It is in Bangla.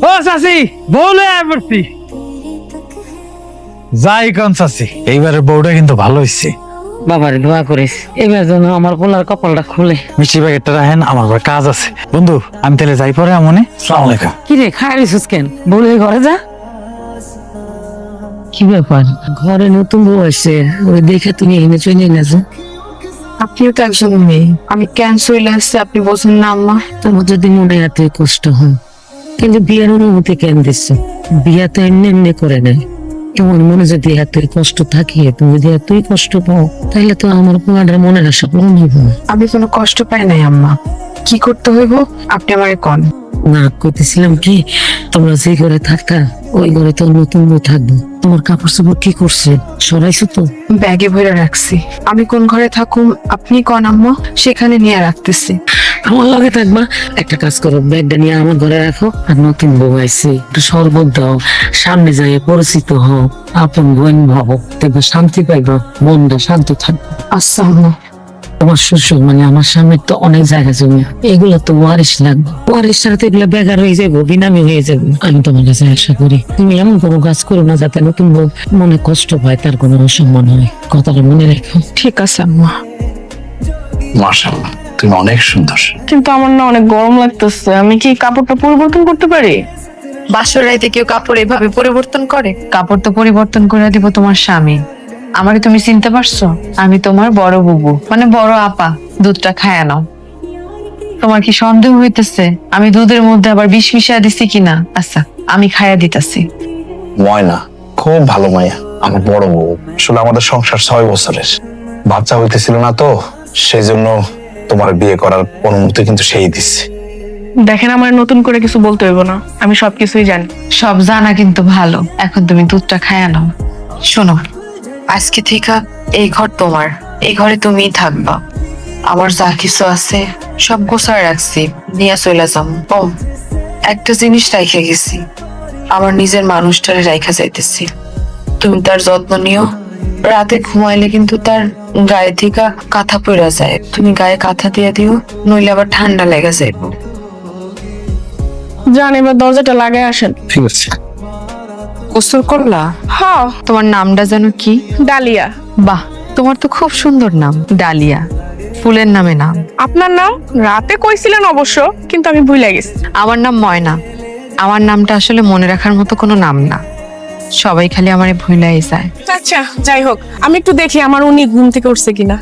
ও চাচি বউলে পড়ছি যাই কোন চাচি এইবারে বউটা কিন্তু ভালো হইছে। বাবারে দোয়া করিস এবার যেন আমার পোলার কপালটা খুলে। মিষ্টি প্যাকেটটা রাখেন, আমার ঘরে কাজ আছে। বন্ধু আমি তাহলে যাই পরে আমনে। আসসালামু আলাইকুম। কি রে খাইছিস কেন? বলে ঘরে যা। কি ব্যাপার, ঘরে নতুন বউ আসছে, ওই দেখে তুমি এনে চলে না যে? আপনিও তো একজন মেয়ে, আমি কেন চলে আসছি আপনি বোঝেন না আম্মা? তোমার যদি মনে এত কষ্ট হয় কিন্তু বিয়ের অনুমতি কেন দিচ্ছ? বিয়ে তো এমনি এমনি করে নেয়। তোমার মনে যদি এতই কষ্ট থাকে, তুমি যদি এতই কষ্ট পাও, তাহলে তো আমার পোলাটার মনের আশা পূরণ হইব না। আমি কোনো কষ্ট পাই নাই আম্মা, কি করতে হইব আপনি আমারে কন। না করতেছিলাম কি, তোমরা যে ঘরে থাকতা ওই ঘরে তো নতুন বউ থাকবো। তোমার কাপড় চোপড় কি করছে, সরাইছো তো? ব্যাগে ভরে রাখছি, আমি কোন ঘরে থাকুম আপনি কন আম্মা, সেখানে নিয়ে রাখতেছি। আমার লগে থাকবা। একটা কাজ করো, ব্যাগটা নিয়ে আমার ঘরে রাখো। আর নতুন বউ আইছে, একটু শরবত দাও, সামনে যাই পরিচিত হও, আপন বোন ভাবো, দেখবে শান্তি পাইবো, মনটা শান্ত থাকবে। আচ্ছা আম্মা। তোমার শ্বশুর মানে আমার স্বামীর তো অনেক জায়গা জমি, এগুলো তো ওয়ারিশ লাগবে। ওয়ারিশ সাথে এগুলো বেকার হয়ে যাবো, বিনামি হয়ে যাবে। আমি তোমার কাছে আশা করি তুমি এমন কোনো কাজ করো না যাতে নতুন বউ মনে কষ্ট পায়, তার কোনো অসম্মান হয়। কথাটা মনে রেখো। ঠিক আছে আম্মা। মাশাআল্লাহ, তুমি অনেক সুন্দর। কিন্তু আমার না অনেক গরম লাগতেছে, আমি কি কাপড়টা পরিবর্তন করতে পারি? বাসর রাইতে কেউ কাপড় এভাবে পরিবর্তন করে? কাপড় তো পরিবর্তন করে দিব তোমার স্বামী। আমারে তুমি চিনতে পারছো? আমি তোমার বড় বুবু, মানে বড় আপা। দুধটা খায়া নাও। তোমার কি সন্দেহ হইতেছে আমি দুধের মধ্যে আবার বিষ মিশিয়ে দিছি কিনা? আচ্ছা আমি খায়া দিতাছি। ময়না খুব ভালো মাইয়া, আমার বড় বউ। আসলে আমাদের সংসার 6 বছরের, বাচ্চা হইতেছিল না তো, সেই জন্য তোমার বিয়ে করার অনুমতি কিন্তু সেই দিচ্ছে। দেখেন আমার নতুন করে কিছু বলতে হইব না, আমি সবকিছুই জানি। সব জানা কিন্তু ভালো, এখন তুমি দুধটা খায়া নাও। শোনো, আজকে থেকে এই ঘর তোমার, এই ঘরে তুমিই থাকবা। আমার যা কিছু আছে সব গোছায় রাখছি, নিয়ে চলে যাম। ও একটা জিনিস রাইখা গেছি, আমার নিজের মানুষটারে রাইখা যাইতেছি। তুমি তার যত্ন নিও। রাতে ঘুমাইলে কিন্তু তার গায়ে থেকে কাঁথা পড়া যায়, তুমি গায়ে কাঁথা দিয়ে দিও, নইলে আবার ঠান্ডা লেগে যাইব। জান এবার দরজাটা লাগাই আসেন। ঠিক আছে। গোসল করলা? হ্যাঁ। তোমার নামটা যেন কি? ডালিয়া। বাহ, তোমার তো খুব সুন্দর নাম, ডালিয়া। ফুলের নামে নাম। আপনার নাম? রাতে কইছিলেন অবশ্য, কিন্তু আমি ভুলে গেছি। আমার নাম ময়না। আমার নামটা আসলে মনে রাখার মতো কোনো নাম না, সবাই খালি আমারে ভুলাই যায়। আচ্ছা যাই হোক, আমি একটু দেখি আমার উনি ঘুম থেকে উঠছে কিনা।